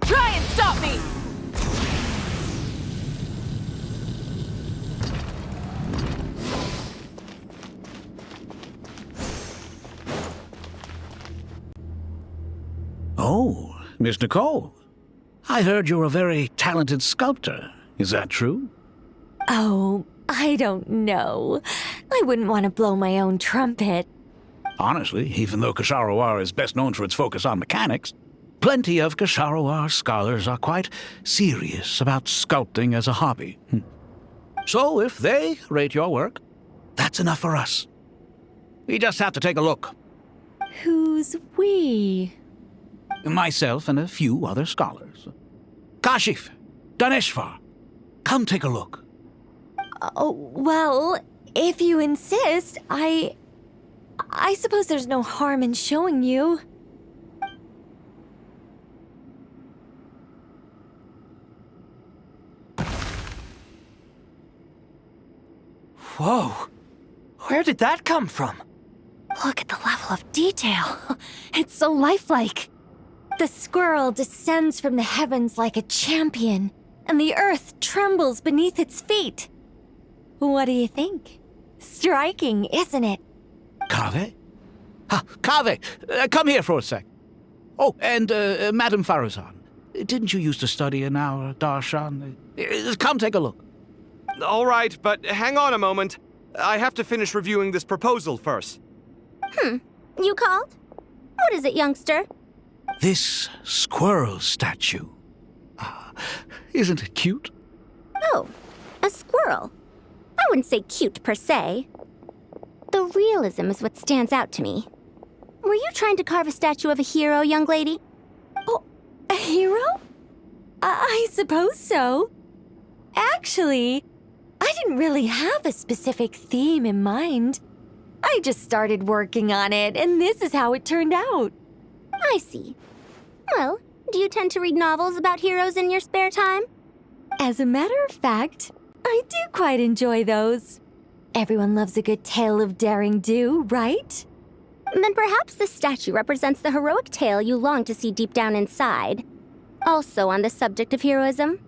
Try and stop me! Oh, Miss Nicole. I heard you're a very talented sculptor. Is that true? Oh, I don't know. I wouldn't want to blow my own trumpet. Honestly, even though Kasharawar is best known for its focus on mechanics, plenty of Kasharawar scholars are quite serious about sculpting as a hobby. So if they rate your work, that's enough for us. We just have to take a look. Who's we? Myself and a few other scholars. Kashif, Daneshvar, come take a look. Oh, well, if you insist, I suppose there's no harm in showing you. Whoa! Where did that come from? Look at the level of detail. It's so lifelike. The squirrel descends from the heavens like a champion, and the earth trembles beneath its feet. What do you think? Striking, isn't it? Kaveh? Kaveh, come here for a sec. Oh, and Madame Faruzan, didn't you used to study in our darshan? Come take a look. All right, but hang on a moment. I have to finish reviewing this proposal first. You called? What is it, youngster? This squirrel statue. Isn't it cute? Oh, a squirrel. I wouldn't say cute per se. The realism is what stands out to me. Were you trying to carve a statue of a hero, young lady? Oh, a hero? I suppose so. Actually, I didn't really have a specific theme in mind. I just started working on it, and this is how it turned out. I see. Well, do you tend to read novels about heroes in your spare time? As a matter of fact, I do quite enjoy those. Everyone loves a good tale of daring do, right? Then perhaps this statue represents the heroic tale you long to see deep down inside. Also on the subject of heroism,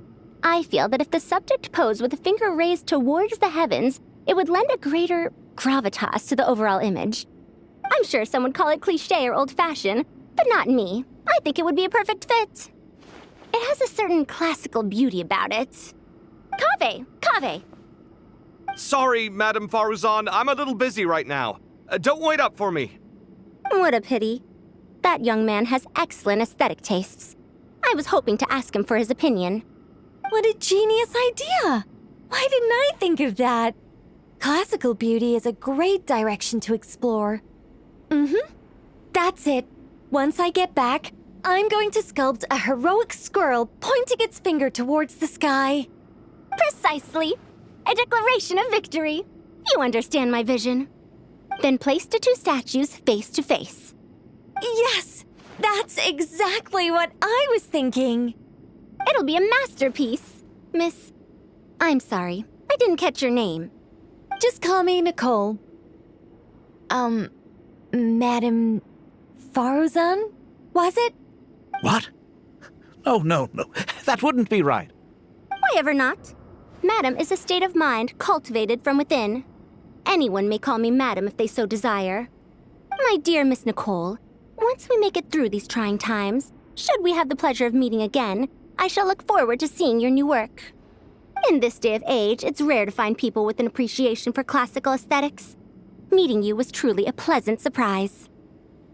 I feel that if the subject posed with a finger raised towards the heavens, it would lend a greater gravitas to the overall image. I'm sure some would call it cliché or old-fashioned, but not me. I think it would be a perfect fit. It has a certain classical beauty about it. Kaveh! Sorry, Madame Faruzan, I'm a little busy right now. Don't wait up for me. What a pity. That young man has excellent aesthetic tastes. I was hoping to ask him for his opinion. What a genius idea! Why didn't I think of that? Classical beauty is a great direction to explore. That's it. Once I get back, I'm going to sculpt a heroic squirrel pointing its finger towards the sky. Precisely. A declaration of victory. You understand my vision. Then place the two statues face to face. Yes! That's exactly what I was thinking. It'll be a masterpiece. Miss... I'm sorry. I didn't catch your name. Just call me Nicole. Madame Faruzan? Was it? What? Oh, no. That wouldn't be right. Why ever not? Madam is a state of mind cultivated from within. Anyone may call me Madam if they so desire. My dear Miss Nicole, once we make it through these trying times, should we have the pleasure of meeting again, I shall look forward to seeing your new work. In this day of age, it's rare to find people with an appreciation for classical aesthetics. Meeting you was truly a pleasant surprise.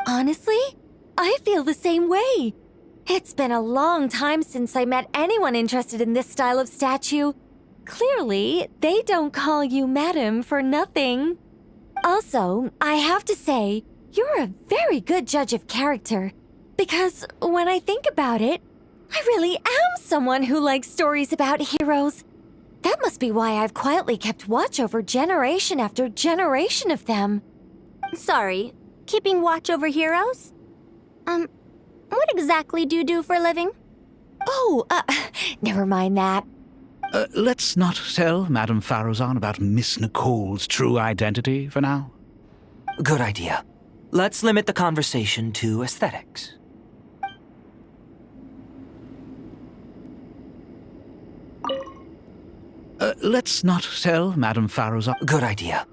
Honestly, I feel the same way. It's been a long time since I met anyone interested in this style of statue. Clearly, they don't call you Madam for nothing. Also, I have to say, you're a very good judge of character. Because when I think about it, I really am someone who likes stories about heroes. That must be why I've quietly kept watch over generation after generation of them. Sorry, keeping watch over heroes? What exactly do you do for a living? Oh, never mind that. Let's not tell Madame Faruzan about Miss Nicole's true identity for now. Good idea. Let's limit the conversation to aesthetics. Let's not tell Madame Faruzan. Good idea.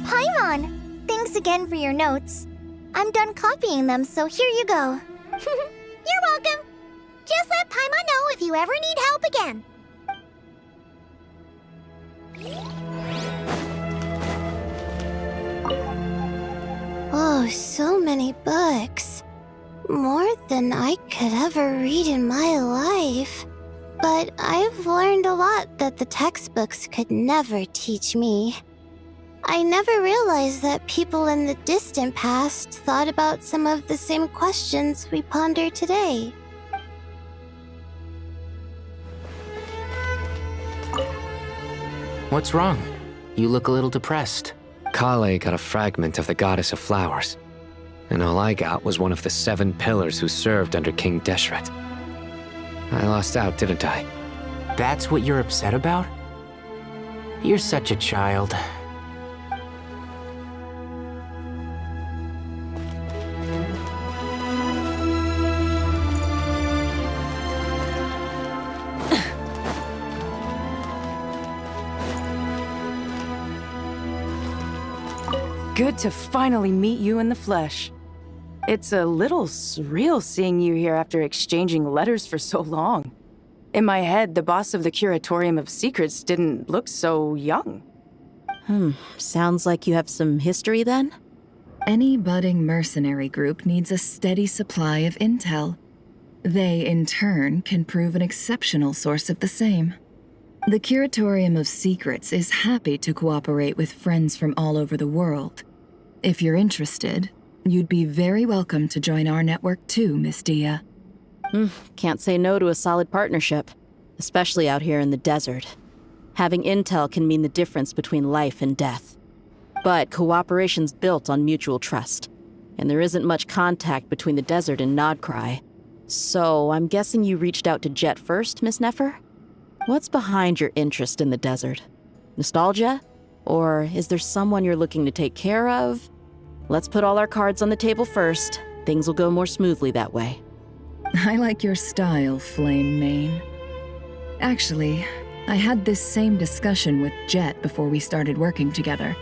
Paimon, thanks again for your notes. I'm done copying them, so here you go. You're welcome. Just let Paimon know if you ever need help again. Oh, so many books. More than I could ever read in my life. But I've learned a lot that the textbooks could never teach me. I never realized that people in the distant past thought about some of the same questions we ponder today. What's wrong? You look a little depressed. Kale got a fragment of the Goddess of Flowers, and all I got was one of the 7 pillars who served under King Deshret. I lost out, didn't I? That's what you're upset about? You're such a child. Good to finally meet you in the flesh. It's a little surreal seeing you here after exchanging letters for so long. In my head, the boss of the Curatorium of Secrets didn't look so young. Sounds like you have some history then? Any budding mercenary group needs a steady supply of intel. They, in turn, can prove an exceptional source of the same. The Curatorium of Secrets is happy to cooperate with friends from all over the world. If you're interested, you'd be very welcome to join our network too, Miss Dia. Can't say no to a solid partnership, especially out here in the desert. Having intel can mean the difference between life and death. But cooperation's built on mutual trust, and there isn't much contact between the desert and Nodcry. So I'm guessing you reached out to Jet first, Miss Nefer? What's behind your interest in the desert? Nostalgia? Or is there someone you're looking to take care of? Let's put all our cards on the table first. Things will go more smoothly that way. I like your style, Flame Mane. Actually, I had this same discussion with Jet before we started working together.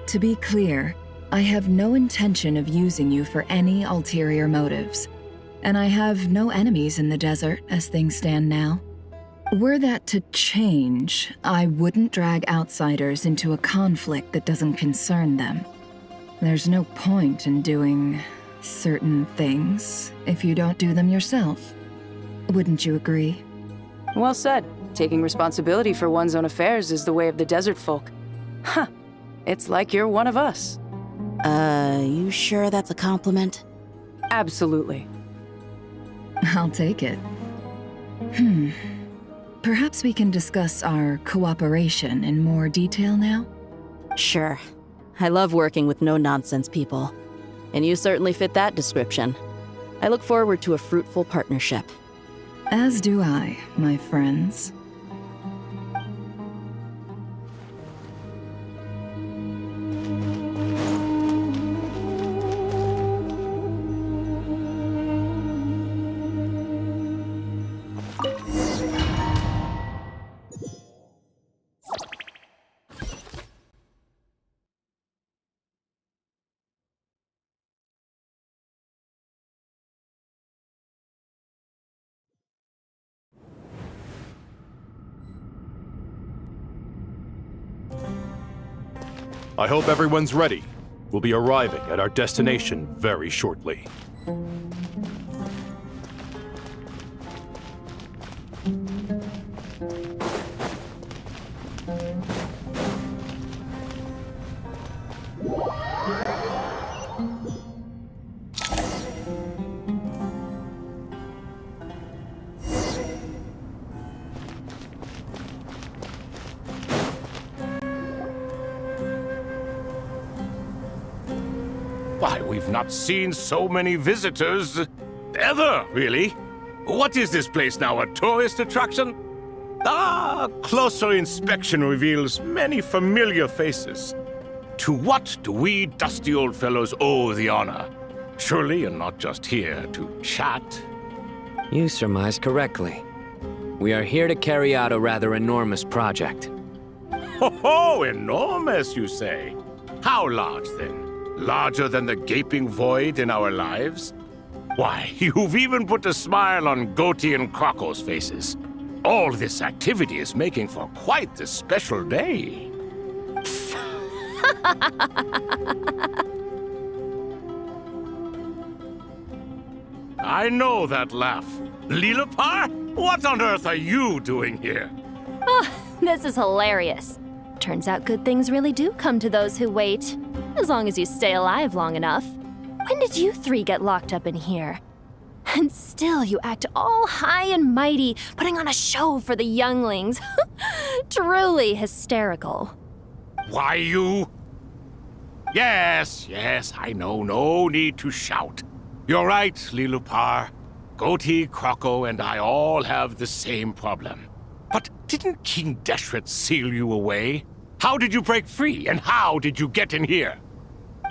To be clear, I have no intention of using you for any ulterior motives, and I have no enemies in the desert as things stand now. Were that to change, I wouldn't drag outsiders into a conflict that doesn't concern them. There's no point in doing certain things if you don't do them yourself. Wouldn't you agree? Well said. Taking responsibility for one's own affairs is the way of the desert folk. Huh. It's like you're one of us. You sure that's a compliment? Absolutely. I'll take it. Perhaps we can discuss our cooperation in more detail now? Sure. I love working with no-nonsense people. And you certainly fit that description. I look forward to a fruitful partnership. As do I, my friends. I hope everyone's ready. We'll be arriving at our destination very shortly. Why, we've not seen so many visitors ever, really. What is this place now, a tourist attraction? Ah, closer inspection reveals many familiar faces. To what do we dusty old fellows owe the honor? Surely you're not just here to chat. You surmise correctly. We are here to carry out a rather enormous project. Ho, enormous, you say? How large, then? Larger than the gaping void in our lives? Why, you've even put a smile on Goatee and Crocco's faces. All this activity is making for quite the special day. I know that laugh. Lilipar? What on earth are you doing here? Oh, this is hilarious. Turns out good things really do come to those who wait. As long as you stay alive long enough. When did you three get locked up in here? And still you act all high and mighty, putting on a show for the younglings. Truly hysterical. Why, you... Yes, I know. No need to shout. You're right, Lilipar. Goatee, Crocco, and I all have the same problem. But didn't King Deshret seal you away? How did you break free, and how did you get in here?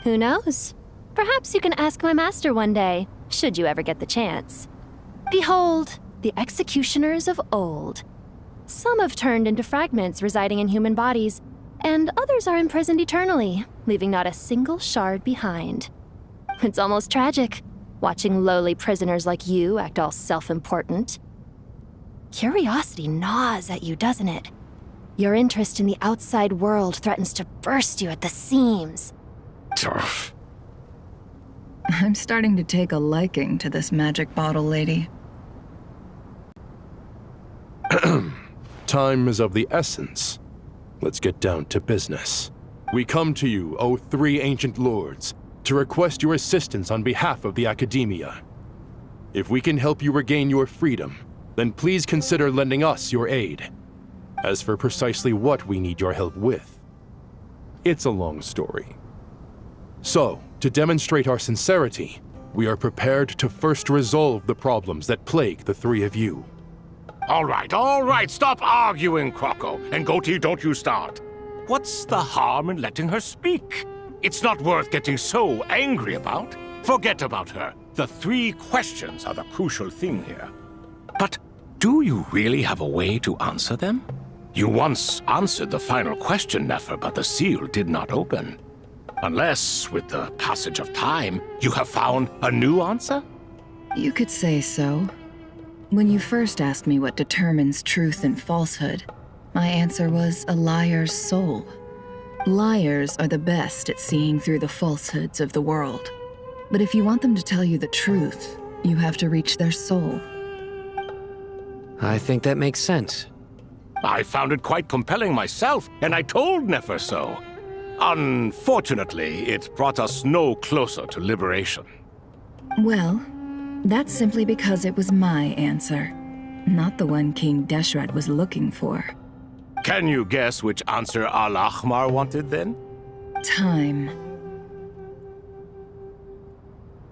Who knows? Perhaps you can ask my master one day, should you ever get the chance. Behold, the executioners of old. Some have turned into fragments residing in human bodies, and others are imprisoned eternally, leaving not a single shard behind. It's almost tragic, watching lowly prisoners like you act all self-important. Curiosity gnaws at you, doesn't it? Your interest in the outside world threatens to burst you at the seams. Turf. I'm starting to take a liking to this magic bottle lady. Time is of the essence. Let's get down to business. We come to you, O three ancient lords, to request your assistance on behalf of the Academia. If we can help you regain your freedom, then please consider lending us your aid. As for precisely what we need your help with, it's a long story. So, to demonstrate our sincerity, we are prepared to first resolve the problems that plague the three of you. All right, stop arguing, Crocco. And Goatee, don't you start. What's the harm in letting her speak? It's not worth getting so angry about. Forget about her. The three questions are the crucial thing here. But do you really have a way to answer them? You once answered the final question, Nefer, but the seal did not open. Unless, with the passage of time, you have found a new answer? You could say so. When you first asked me what determines truth and falsehood, my answer was a liar's soul. Liars are the best at seeing through the falsehoods of the world. But if you want them to tell you the truth, you have to reach their soul. I think that makes sense. I found it quite compelling myself, and I told Nefer so. Unfortunately, it brought us no closer to liberation. Well, that's simply because it was my answer, not the one King Deshret was looking for. Can you guess which answer Al-Ahmar wanted then? Time.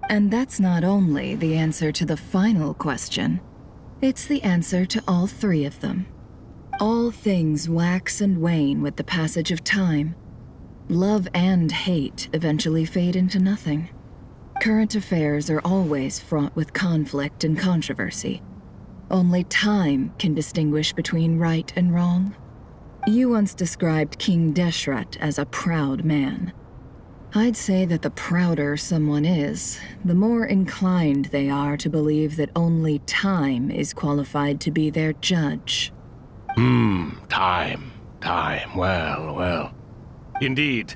And that's not only the answer to the final question, it's the answer to all three of them. All things wax and wane with the passage of time. Love and hate eventually fade into nothing. Current affairs are always fraught with conflict and controversy. Only time can distinguish between right and wrong. You once described King Deshret as a proud man. I'd say that the prouder someone is, the more inclined they are to believe that only time is qualified to be their judge. Time. Well. Indeed.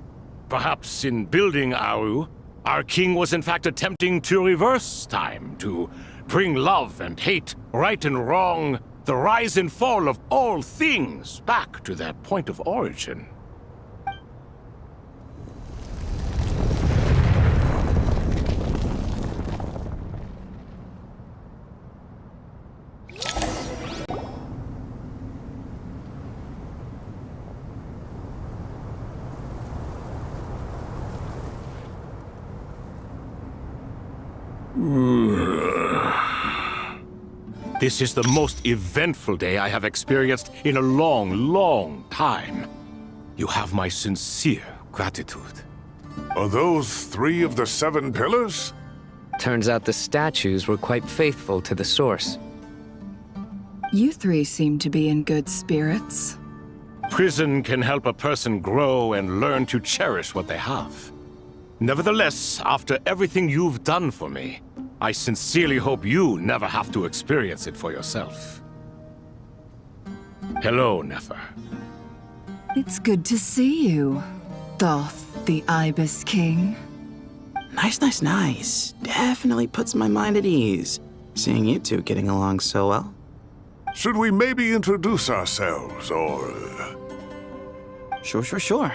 Perhaps in building Aru, our king was in fact attempting to reverse time, to bring love and hate, right and wrong, the rise and fall of all things back to their point of origin. This is the most eventful day I have experienced in a long, long time. You have my sincere gratitude. Are those 3 of the 7 pillars? Turns out the statues were quite faithful to the source. You 3 seem to be in good spirits. Prison can help a person grow and learn to cherish what they have. Nevertheless, after everything you've done for me, I sincerely hope you never have to experience it for yourself. Hello, Nefer. It's good to see you, Thoth, the Ibis King. Nice. Definitely puts my mind at ease, seeing you two getting along so well. Should we maybe introduce ourselves, or... Sure.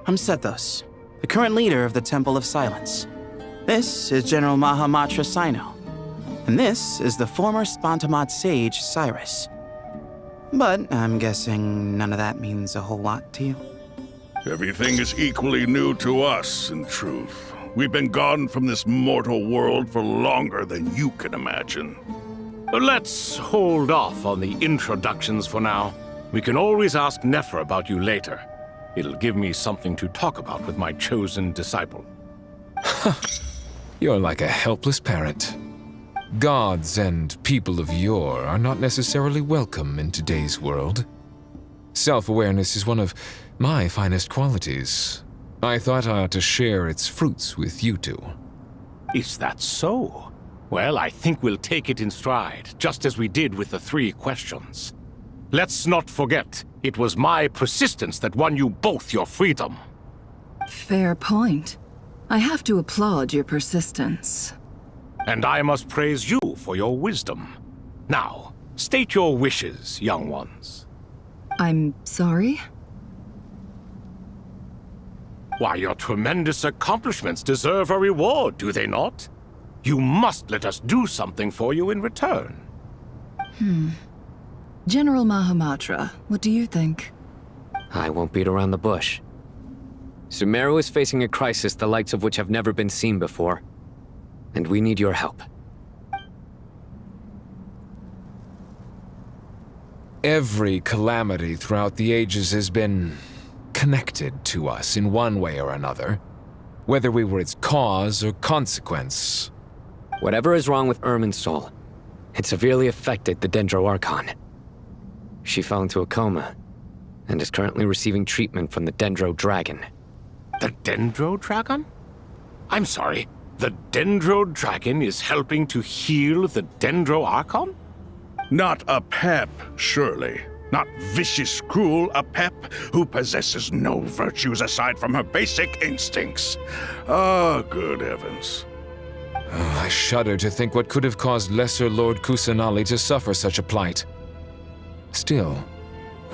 I'm Sethos, the current leader of the Temple of Silence. This is General Mahamatra Sino, and this is the former Spantamad sage, Cyrus. But I'm guessing none of that means a whole lot to you. Everything is equally new to us, in truth. We've been gone from this mortal world for longer than you can imagine. Let's hold off on the introductions for now. We can always ask Nefer about you later. It'll give me something to talk about with my chosen disciple. You're like a helpless parrot. Gods and people of yore are not necessarily welcome in today's world. Self-awareness is one of my finest qualities. I thought I ought to share its fruits with you two. Is that so? Well, I think we'll take it in stride, just as we did with the 3 questions. Let's not forget, it was my persistence that won you both your freedom. Fair point. I have to applaud your persistence. And I must praise you for your wisdom. Now, state your wishes, young ones. I'm sorry? Why, your tremendous accomplishments deserve a reward, do they not? You must let us do something for you in return. General Mahamatra, what do you think? I won't beat around the bush. Sumeru is facing a crisis the likes of which have never been seen before. And we need your help. Every calamity throughout the ages has been connected to us in one way or another, whether we were its cause or consequence. Whatever is wrong with Irminsul, it severely affected the Dendro Archon. She fell into a coma, and is currently receiving treatment from the Dendro Dragon. The Dendro Dragon? I'm sorry, the Dendro Dragon is helping to heal the Dendro Archon? Not a pep, surely. Not vicious, cruel, a pep who possesses no virtues aside from her basic instincts. Ah, good heavens. Oh, I shudder to think what could have caused Lesser Lord Kusanali to suffer such a plight. Still,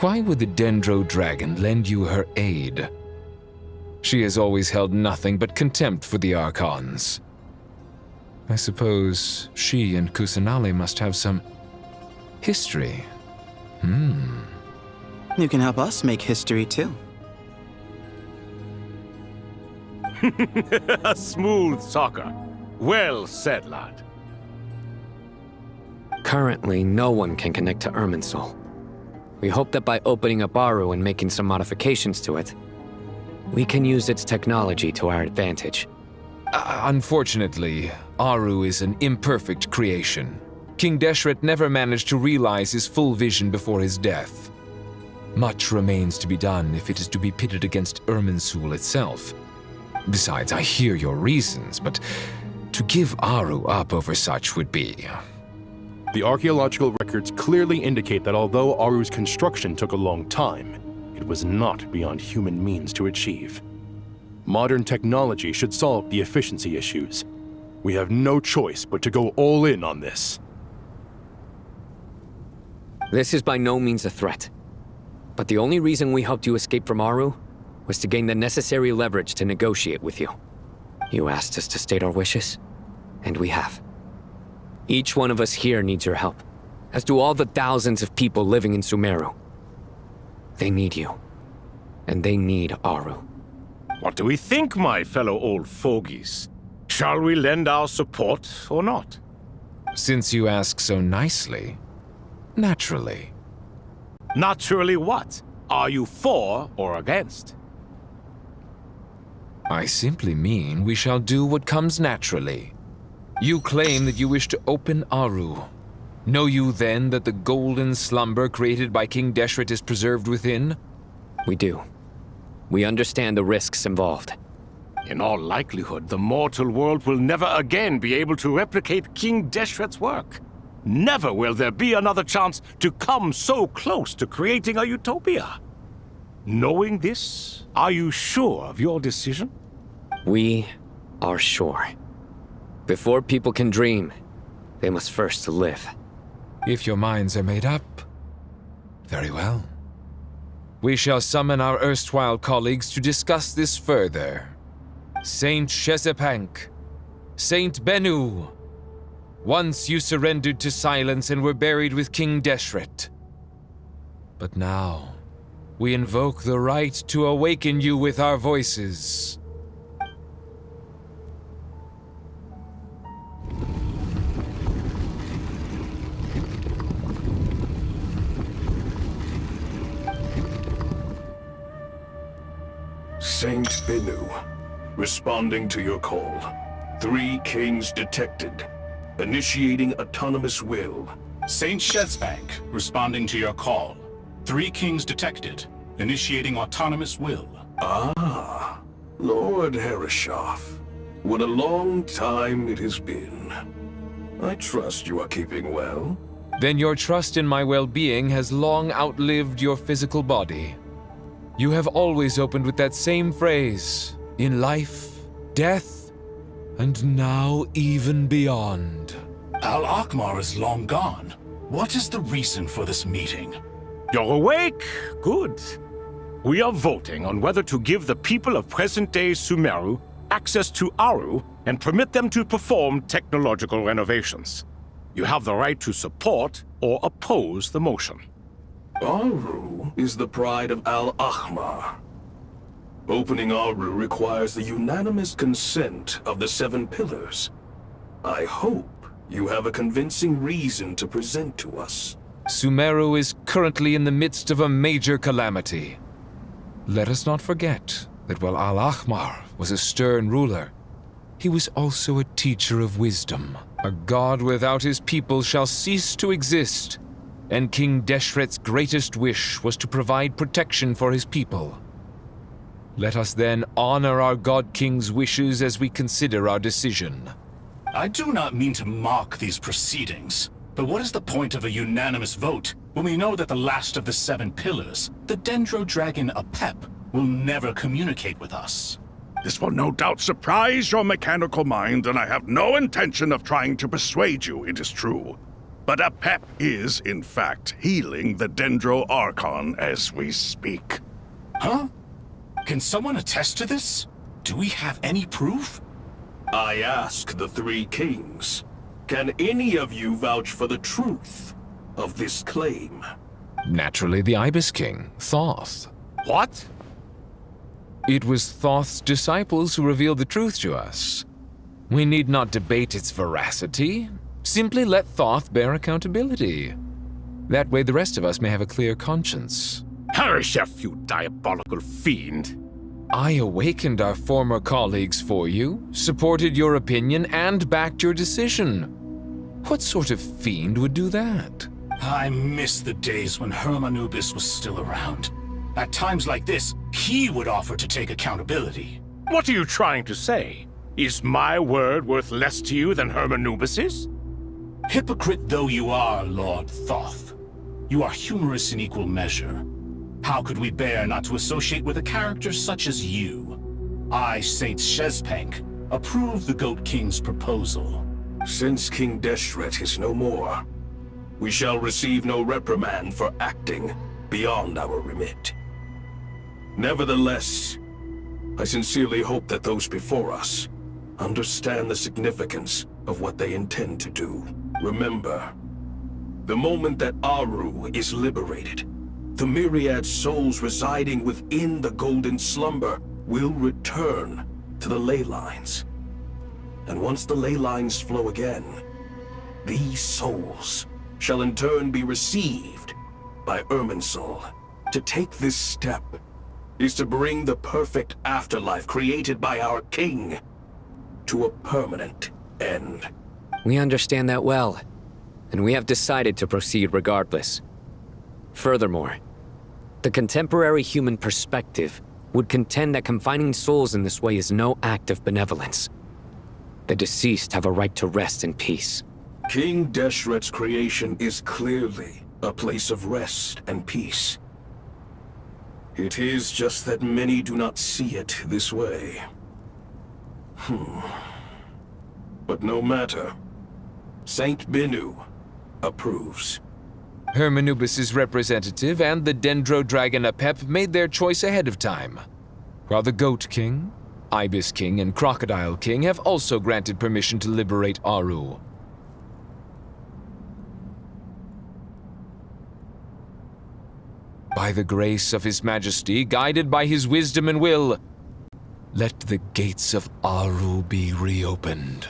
why would the Dendro Dragon lend you her aid? She has always held nothing but contempt for the Archons. I suppose she and Kusanali must have some history. You can help us make history too. A smooth talker. Well said, lad. Currently, no one can connect to Irminsul. We hope that by opening up Aru and making some modifications to it, we can use its technology to our advantage. Unfortunately, Aru is an imperfect creation. King Deshret never managed to realize his full vision before his death. Much remains to be done if it is to be pitted against Irminsul itself. Besides, I hear your reasons, but to give Aru up over such would be... The archaeological records clearly indicate that although Aru's construction took a long time, it was not beyond human means to achieve. Modern technology should solve the efficiency issues. We have no choice but to go all in on this. This is by no means a threat. But the only reason we helped you escape from Aru was to gain the necessary leverage to negotiate with you. You asked us to state our wishes, and we have. Each one of us here needs your help, as do all the thousands of people living in Sumeru. They need you, and they need Aru. What do we think, my fellow old fogies? Shall we lend our support or not? Since you ask so nicely, naturally. Naturally what? Are you for or against? I simply mean we shall do what comes naturally. You claim that you wish to open Aru. Know you then that the golden slumber created by King Deshret is preserved within? We do. We understand the risks involved. In all likelihood, the mortal world will never again be able to replicate King Deshret's work. Never will there be another chance to come so close to creating a utopia. Knowing this, are you sure of your decision? We are sure. Before people can dream, they must first live. If your minds are made up, very well. We shall summon our erstwhile colleagues to discuss this further. Saint Shezepank, Saint Bennu, once you surrendered to silence and were buried with King Deshret. But now, we invoke the right to awaken you with our voices. Saint Bennu, responding to your call. 3 kings detected. Initiating autonomous will. Saint Shezbank, responding to your call. 3 kings detected. Initiating autonomous will. Ah, Lord Herreshoff. What a long time it has been. I trust you are keeping well. Then your trust in my well-being has long outlived your physical body. You have always opened with that same phrase, in life, death, and now even beyond. Al-Akmar is long gone. What is the reason for this meeting? You're awake? Good. We are voting on whether to give the people of present-day Sumeru access to Aru and permit them to perform technological renovations. You have the right to support or oppose the motion. Aru is the pride of Al-Ahmar. Opening Aru requires the unanimous consent of the 7 pillars. I hope you have a convincing reason to present to us. Sumeru is currently in the midst of a major calamity. Let us not forget that while Al-Ahmar was a stern ruler, he was also a teacher of wisdom. A god without his people shall cease to exist, and King Deshret's greatest wish was to provide protection for his people. Let us then honor our God King's wishes as we consider our decision. I do not mean to mock these proceedings, but what is the point of a unanimous vote when we know that the last of the 7 pillars, the Dendro Dragon Apep, will never communicate with us? This will no doubt surprise your mechanical mind, and I have no intention of trying to persuade you it is true. But Apep is, in fact, healing the Dendro Archon as we speak. Huh? Can someone attest to this? Do we have any proof? I ask the 3 kings. Can any of you vouch for the truth of this claim? Naturally, the Ibis King, Thoth. What? It was Thoth's disciples who revealed the truth to us. We need not debate its veracity. Simply let Thoth bear accountability. That way the rest of us may have a clear conscience. Herreshoff, you diabolical fiend! I awakened our former colleagues for you, supported your opinion, and backed your decision. What sort of fiend would do that? I miss the days when Hermanubis was still around. At times like this, he would offer to take accountability. What are you trying to say? Is my word worth less to you than Hermanubis's? Hypocrite though you are, Lord Thoth, you are humorous in equal measure. How could we bear not to associate with a character such as you? I, Saint Shezpank, approve the Goat King's proposal. Since King Deshret is no more, we shall receive no reprimand for acting beyond our remit. Nevertheless, I sincerely hope that those before us understand the significance of what they intend to do. Remember, the moment that Aru is liberated, the myriad souls residing within the Golden Slumber will return to the ley lines. And once the ley lines flow again, these souls shall in turn be received by Irminsul. To take this step is to bring the perfect afterlife created by our king to a permanent end. We understand that well, and we have decided to proceed regardless. Furthermore, the contemporary human perspective would contend that confining souls in this way is no act of benevolence. The deceased have a right to rest in peace. King Deshret's creation is clearly a place of rest and peace. It is just that many do not see it this way. But no matter. Saint Binu approves. Hermanubis' representative and the Dendro Dragon Apep made their choice ahead of time, while the Goat King, Ibis King, and Crocodile King have also granted permission to liberate Aru. By the grace of His Majesty, guided by his wisdom and will, let the gates of Aru be reopened.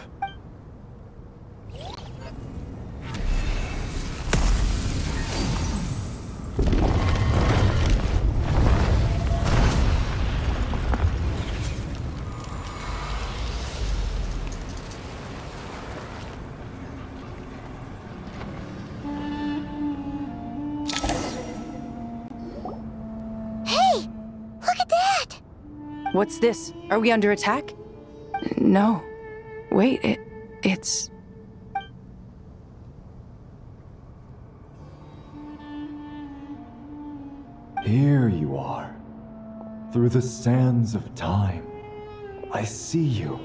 What's this? Are we under attack? No. Wait, it's... Here you are. Through the sands of time. I see you.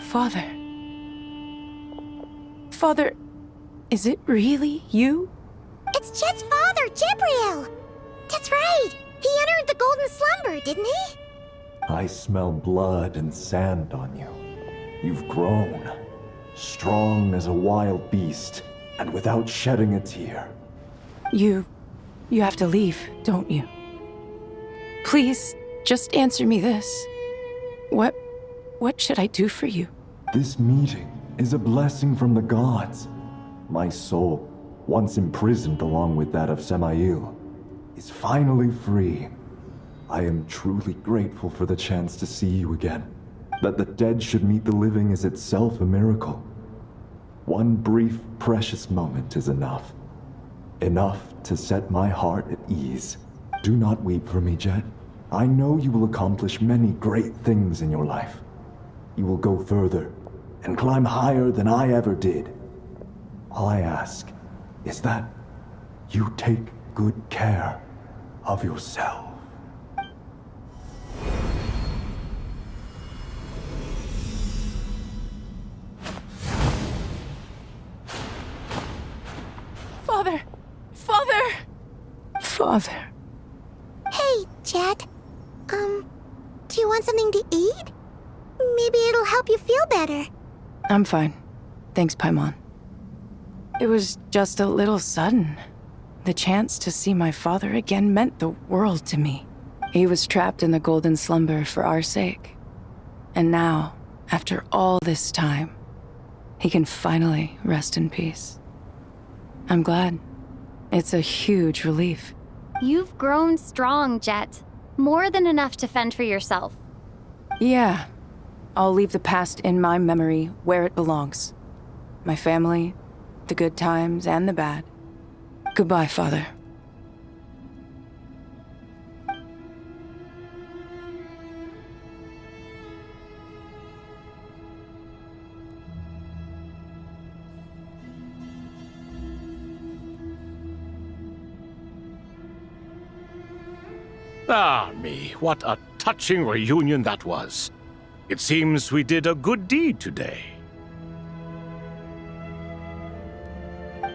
Father. Father, is it really you? It's Jet's father, Jibriel! That's right! He entered the golden slumber, didn't he? I smell blood and sand on you. You've grown. Strong as a wild beast, and without shedding a tear. You have to leave, don't you? Please, just answer me this. What should I do for you? This meeting is a blessing from the gods. My soul, once imprisoned along with that of Semail, is finally free. I am truly grateful for the chance to see you again. That the dead should meet the living is itself a miracle. One brief, precious moment is enough. Enough to set my heart at ease. Do not weep for me, Jet. I know you will accomplish many great things in your life. You will go further and climb higher than I ever did. All I ask is that you take good care of yourself. Father! Father! Father. Hey, Jet. Do you want something to eat? Maybe it'll help you feel better. I'm fine. Thanks, Paimon. It was just a little sudden. The chance to see my father again meant the world to me. He was trapped in the golden slumber for our sake. And now, after all this time, he can finally rest in peace. I'm glad. It's a huge relief. You've grown strong, Jet. More than enough to fend for yourself. Yeah. I'll leave the past in my memory where it belongs. My family, the good times and the bad. Goodbye, Father. Ah, me, what a touching reunion that was. It seems we did a good deed today.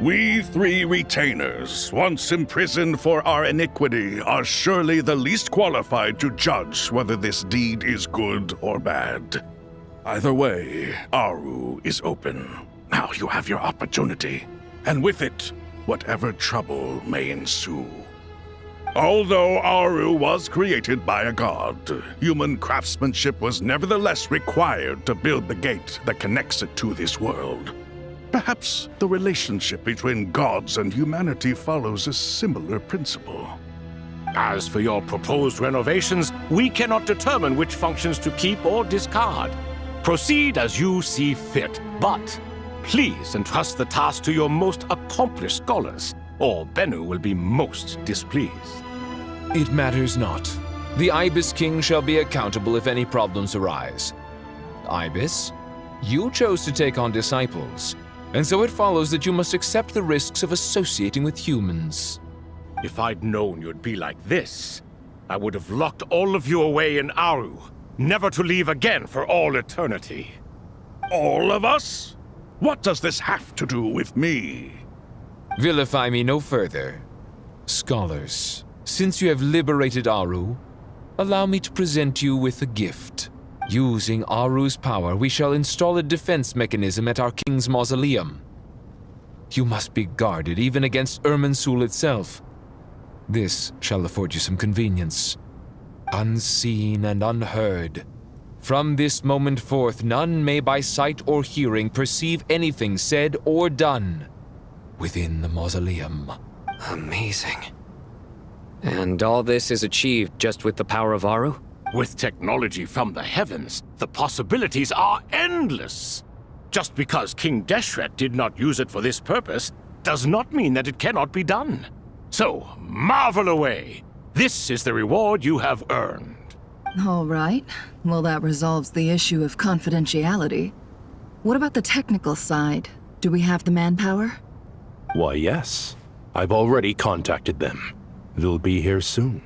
We three retainers, once imprisoned for our iniquity, are surely the least qualified to judge whether this deed is good or bad. Either way, Aru is open. Now you have your opportunity, and with it, whatever trouble may ensue. Although Aru was created by a god, human craftsmanship was nevertheless required to build the gate that connects it to this world. Perhaps the relationship between gods and humanity follows a similar principle. As for your proposed renovations, we cannot determine which functions to keep or discard. Proceed as you see fit, but please entrust the task to your most accomplished scholars, or Bennu will be most displeased. It matters not. The Ibis King shall be accountable if any problems arise. Ibis, you chose to take on disciples, and so it follows that you must accept the risks of associating with humans. If I'd known you'd be like this, I would have locked all of you away in Aru, never to leave again for all eternity. All of us? What does this have to do with me? Vilify me no further. Scholars, since you have liberated Aru, allow me to present you with a gift. Using Aru's power, we shall install a defense mechanism at our king's mausoleum. You must be guarded even against Irminsul itself. This shall afford you some convenience. Unseen and unheard. From this moment forth, none may by sight or hearing perceive anything said or done within the mausoleum. Amazing. And all this is achieved just with the power of Aru? With technology from the heavens, the possibilities are endless. Just because King Deshret did not use it for this purpose does not mean that it cannot be done. So, marvel away. This is the reward you have earned. All right. Well, that resolves the issue of confidentiality. What about the technical side? Do we have the manpower? Why, yes. I've already contacted them. They'll be here soon.